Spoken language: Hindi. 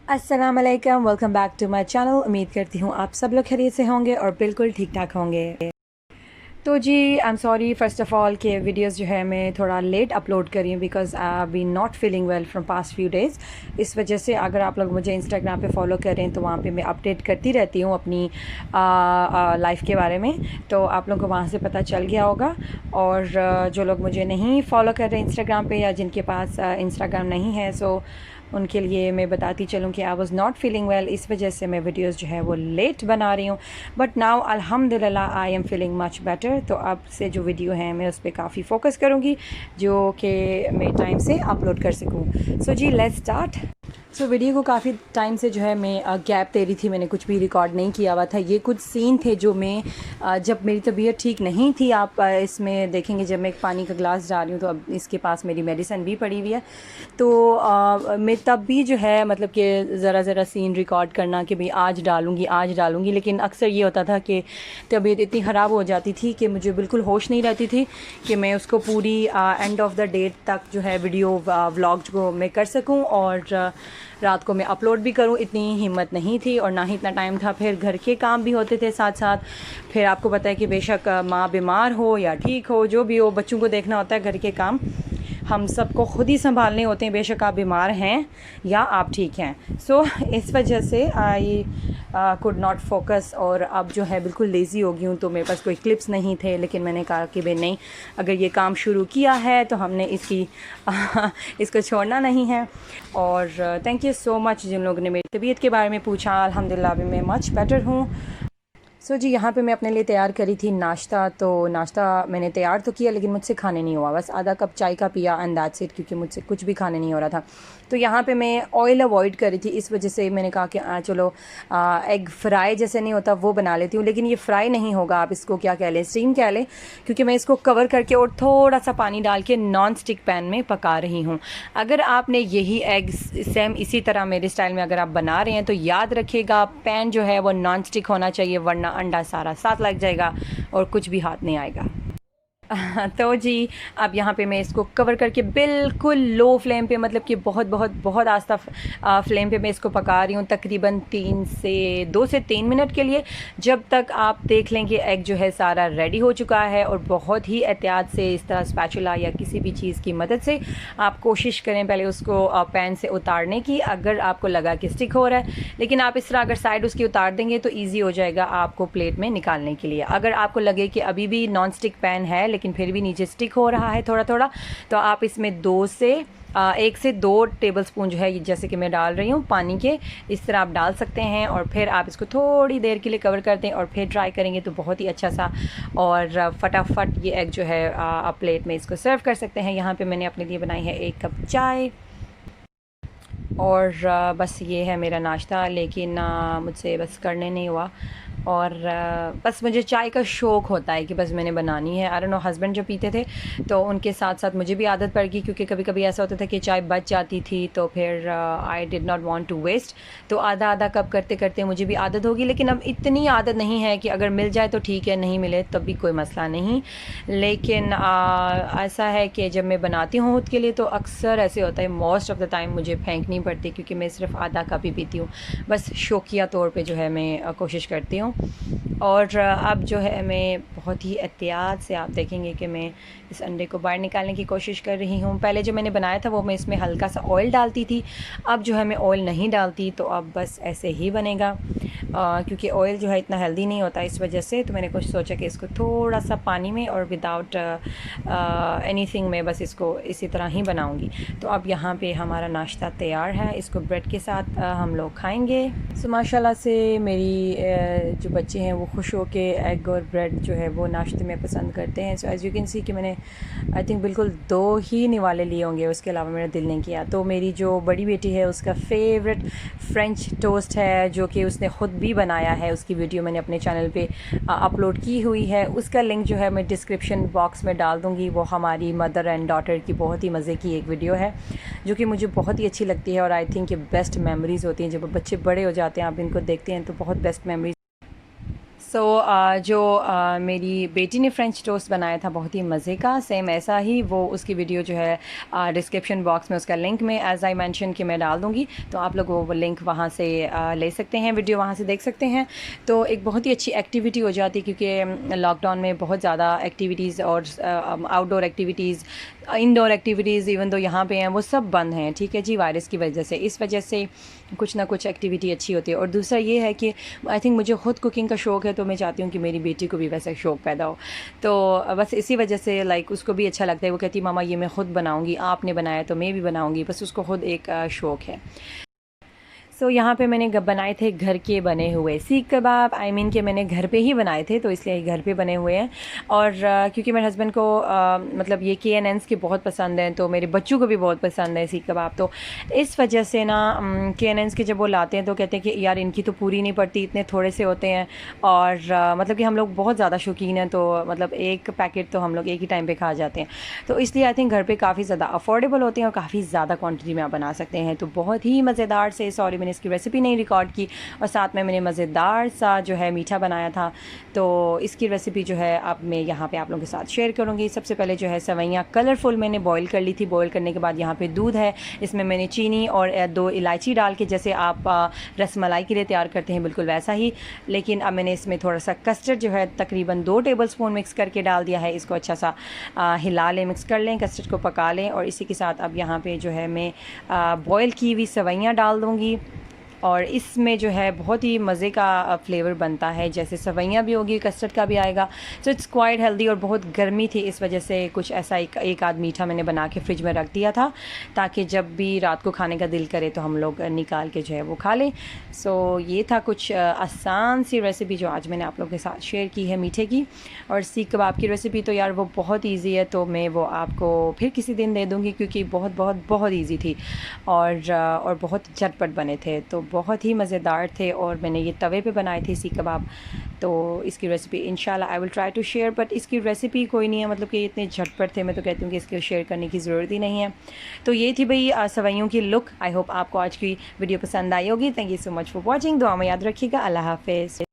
अस्सलाम वालेकुम, welcome back to my channel. उम्मीद करती हूँ आप सब लोग खैरियत से होंगे और बिल्कुल ठीक ठाक होंगे। तो जी I am sorry first of all कि वीडियोस जो है मैं थोड़ा लेट अपलोड करी हूँ because I be not feeling well from past few days. इस वजह से अगर आप लोग मुझे इंस्टाग्राम पे फॉलो करें तो वहाँ पे मैं अपडेट करती रहती हूँ अपनी लाइफ के बारे में, तो आप लोगों को वहाँ से पता चल गया होगा। और जो लोग मुझे नहीं फॉलो कर रहे इंस्टाग्राम पे या जिनके पास इंस्टाग्राम नहीं है, सो उनके लिए मैं बताती चलूँ कि I was not feeling well, इस वजह से मैं वीडियोस जो है वो लेट बना रही हूँ। बट नाउ अल्हम्दुलिल्लाह I am feeling much better. तो अब से जो वीडियो है मैं उस पर काफ़ी फोकस करूँगी जो कि मैं टाइम से अपलोड कर सकूँ। सो जी लेट्स स्टार्ट। सो वीडियो को काफ़ी टाइम से जो है मैं गैप दे रही थी, मैंने कुछ भी रिकॉर्ड नहीं किया हुआ था। ये कुछ सीन थे जो मैं जब मेरी तबीयत ठीक नहीं थी, आप इसमें देखेंगे जब मैं एक पानी का ग्लास डाल रही हूँ तो अब इसके पास मेरी मेडिसिन भी पड़ी हुई है। तो मैं तब भी जो है मतलब कि ज़रा सीन रिकॉर्ड करना कि भाई आज डालूँगी, लेकिन अक्सर ये होता था कि तबीयत इतनी ख़राब हो जाती थी कि मुझे बिल्कुल होश नहीं रहती थी कि मैं उसको पूरी एंड ऑफ द डेट तक जो है वीडियो व्लॉग को मैं कर सकूं और रात को मैं अपलोड भी करूं। इतनी हिम्मत नहीं थी और ना ही इतना टाइम था। फिर घर के काम भी होते थे साथ साथ। फिर आपको पता है कि बेशक माँ बीमार हो या ठीक हो, जो भी हो, बच्चों को देखना होता है, घर के काम हम सबको खुद ही संभालने होते हैं, बेशक आप बीमार हैं या आप ठीक हैं। सो इस वजह से आई कुड नॉट फोकस और अब जो है बिल्कुल लेज़ी हो गई हूँ। तो मेरे पास कोई क्लिप्स नहीं थे, लेकिन मैंने कहा कि भाई नहीं, अगर ये काम शुरू किया है तो हमने इसको छोड़ना नहीं है। और थैंक यू सो मच जिन लोगों ने मेरी तबीयत के बारे में पूछा। अल्हम्दुलिल्लाह अभी मैं मच बेटर हूँ। सो जी यहाँ पे मैं अपने लिए तैयार करी थी नाश्ता। तो नाश्ता मैंने तैयार तो किया लेकिन मुझसे खाने नहीं हुआ, बस आधा कप चाय का पिया एंड दैट्स इट, क्योंकि मुझसे कुछ भी खाने नहीं हो रहा था। तो यहाँ पे मैं ऑयल अवॉइड करी थी, इस वजह से मैंने कहा कि चलो एग फ्राई जैसे नहीं होता वो बना लेती हूँ। लेकिन ये फ्राई नहीं होगा, आप इसको क्या कह लें, स्टीम कह लें, क्योंकि मैं इसको कवर करके और थोड़ा सा पानी डाल के नॉन स्टिक पैन में पका रही हूँ। अगर आपने यही एग सेम इसी तरह मेरे स्टाइल में अगर आप बना रहे हैं तो याद रखिएगा पैन जो है वो नॉन स्टिक होना चाहिए, वरना अंडा सारा साथ लग जाएगा और कुछ भी हाथ नहीं आएगा। तो जी अब यहाँ पे मैं इसको कवर करके बिल्कुल लो फ्लेम पे, मतलब कि बहुत आस्ता फ्लेम पे मैं इसको पका रही हूँ तकरीबन 2 से 3 मिनट के लिए, जब तक आप देख लें कि एग जो है सारा रेडी हो चुका है। और बहुत ही एहतियात से इस तरह स्पैचुला या किसी भी चीज़ की मदद से आप कोशिश करें पहले उसको पैन से उतारने की, अगर आपको लगा कि स्टिक हो रहा है। लेकिन आप इस तरह अगर साइड उसकी उतार देंगे तो ईजी हो जाएगा आपको प्लेट में निकालने के लिए। अगर आपको लगे कि अभी भी नॉन स्टिक पैन है लेकिन फिर भी नीचे स्टिक हो रहा है थोड़ा थोड़ा, तो आप इसमें 1 से 2 टेबलस्पून जो है जैसे कि मैं डाल रही हूँ पानी के, इस तरह आप डाल सकते हैं। और फिर आप इसको थोड़ी देर के लिए कवर कर दें और फिर ट्राई करेंगे तो बहुत ही अच्छा सा और फटाफट ये एग जो है आप प्लेट में इसको सर्व कर सकते हैं। यहाँ पे मैंने अपने लिए बनाई है 1 कप चाय और बस ये है मेरा नाश्ता। लेकिन मुझसे बस करने नहीं हुआ और बस मुझे चाय का शौक़ होता है कि बस मैंने बनानी है। आई डोंट नो, हस्बैंड जो पीते थे तो उनके साथ साथ मुझे भी आदत पड़ गई, क्योंकि कभी कभी ऐसा होता था कि चाय बच जाती थी तो फिर I did not want to waste, तो आधा कप करते करते मुझे भी आदत होगी। लेकिन अब इतनी आदत नहीं है कि अगर मिल जाए तो ठीक है, नहीं मिले तब भी कोई मसला नहीं। लेकिन ऐसा है कि जब मैं बनाती हूँ खुद के लिए तो अक्सर ऐसे होता है, मोस्ट ऑफ़ द टाइम मुझे फेंकनी पड़ती, क्योंकि मैं सिर्फ आधा कप ही पीती हूँ। बस शौकिया तौर पे जो है मैं कोशिश करती हूँ। और अब जो है मैं बहुत ही एहतियात से, आप देखेंगे कि मैं इस अंडे को बाहर निकालने की कोशिश कर रही हूँ। पहले जो मैंने बनाया था वो मैं इसमें हल्का सा ऑयल डालती थी, अब जो है मैं ऑयल नहीं डालती, तो अब बस ऐसे ही बनेगा। क्योंकि ऑयल जो है इतना हेल्दी नहीं होता, इस वजह से तो मैंने कुछ सोचा कि इसको थोड़ा सा पानी में और विदाउट एनीथिंग में बस इसको इसी तरह ही बनाऊंगी। तो अब यहाँ पे हमारा नाश्ता तैयार है, इसको ब्रेड के साथ हम लोग खाएंगे। सो माशाल्लाह से मेरी जो बच्चे हैं वो खुश हो के एग और ब्रेड जो है वो नाश्ते में पसंद करते हैं। So as you can see कि मैंने आई थिंक बिल्कुल 2 ही निवाले लिए होंगे, उसके अलावा मेरा दिल नहीं किया। तो मेरी जो बड़ी बेटी है उसका फेवरेट फ्रेंच टोस्ट है, जो कि उसने ख़ुद भी बनाया है, उसकी वीडियो मैंने अपने चैनल पे अपलोड की हुई है। उसका लिंक जो है मैं डिस्क्रिप्शन बॉक्स में डाल दूँगी। वो हमारी मदर एंड डॉटर की बहुत ही मज़े की एक वीडियो है जो कि मुझे बहुत ही अच्छी लगती है। और आई थिंक ये बेस्ट मेमोरीज़ होती हैं जब बच्चे बड़े हो जाते हैं, आप इनको देखते हैं तो बहुत बेस्ट मेमोरीज। सो जो मेरी बेटी ने फ्रेंच टोस्ट बनाया था बहुत ही मज़े का, सेम ऐसा ही वो उसकी वीडियो जो है डिस्क्रिप्शन बॉक्स में उसका लिंक में एज़ आई मेंशन कि मैं डाल दूँगी, तो आप लोग वो लिंक वहाँ से ले सकते हैं, वीडियो वहाँ से देख सकते हैं। तो एक बहुत ही अच्छी एक्टिविटी हो जाती है क्योंकि लॉकडाउन में बहुत ज़्यादा एक्टिविटीज़ और outdoor activities, indoor activities even though यहाँ पे हैं वो सब बंद हैं, ठीक है जी, वायरस की वजह से। इस वजह से कुछ ना कुछ एक्टिविटी अच्छी होती है। और दूसरा ये है कि आई थिंक मुझे ख़ुद कुकिंग का शौक़ है, तो मैं चाहती हूँ कि मेरी बेटी को भी वैसा शौक़ पैदा हो। तो बस इसी वजह से लाइक उसको भी अच्छा लगता है, वो कहती है मामा ये मैं ख़ुद बनाऊँगी, आपने बनाया तो मैं भी बनाऊँगी, बस उसको ख़ुद एक शौक़ है। सो यहाँ पे मैंने बनाए थे घर के बने हुए सीख कबाब, आई मीन कि मैंने घर पे ही बनाए थे, तो इसलिए घर पे बने हुए हैं। और क्योंकि मेरे हस्बैंड को मतलब ये KNNs के बहुत पसंद हैं, तो मेरे बच्चों को भी बहुत पसंद है सीख कबाब, तो इस वजह से ना KNNs के जब वो लाते हैं तो कहते हैं कि यार इनकी तो पूरी नहीं पड़ती, इतने थोड़े से होते हैं। और मतलब कि हम लोग बहुत ज़्यादा शौकीन हैं, तो मतलब एक पैकेट तो हम लोग एक ही टाइम पर खा जाते हैं। तो इसलिए आई थिंक घर पर काफ़ी ज़्यादा अफोर्डेबल होते हैं और काफ़ी ज़्यादा क्वान्टिटी में आप बना सकते हैं। तो बहुत ही मज़ेदार से, सॉरी इसकी रेसिपी नहीं रिकॉर्ड की, और साथ में मैंने मज़ेदार सा जो है मीठा बनाया था, तो इसकी रेसिपी जो है अब मैं यहाँ पे आप लोगों के साथ शेयर करूँगी। सबसे पहले जो है सेवइयाँ कलरफुल मैंने बॉईल कर ली थी, बॉईल करने के बाद यहाँ पे दूध है, इसमें मैंने चीनी और 2 इलायची डाल के, जैसे आप रसमलाई के लिए तैयार करते हैं बिल्कुल वैसा ही, लेकिन अब मैंने इसमें थोड़ा सा कस्टर्ड जो है तकरीबन 2 टेबलस्पून मिक्स करके डाल दिया है। इसको अच्छा सा हिला लें, मिक्स कर लें, कस्टर्ड को पका लें। और इसी के साथ अब यहाँ पे जो है मैं बॉयल की हुई सेवइयाँ डाल दूँगी, और इसमें जो है बहुत ही मज़े का फ्लेवर बनता है, जैसे सेवइयाँ भी होगी, कस्टर्ड का भी आएगा। So it's quite healthy. और बहुत गर्मी थी, इस वजह से कुछ ऐसा एक आध मीठा मैंने बना के फ्रिज में रख दिया था, ताकि जब भी रात को खाने का दिल करे तो हम लोग निकाल के जो है वो खा लें। सो ये था कुछ आसान सी रेसिपी जो आज मैंने आप लोगों के साथ शेयर की है मीठे की। और सीख कबाब की रेसिपी तो यार वो बहुत ईजी है, तो मैं वो आपको फिर किसी दिन दे दूँगी, क्योंकि बहुत बहुत बहुत ईजी थी और बहुत झटपट बने थे, तो बहुत ही मज़ेदार थे। और मैंने ये तवे पे बनाए थे सीख कबाब, तो इसकी रेसिपी इंशाल्लाह I will try to share, but इसकी रेसिपी कोई नहीं है, मतलब कि इतने झटपट थे, मैं तो कहती हूँ कि इसको शेयर करने की ज़रूरत ही नहीं है। तो ये थी भाई सेवइयों की लुक। आई होप आपको आज की वीडियो पसंद आई होगी। Thank you so much for watching. दुआ में याद रखिएगा। अल्लाह हाफ़िज़।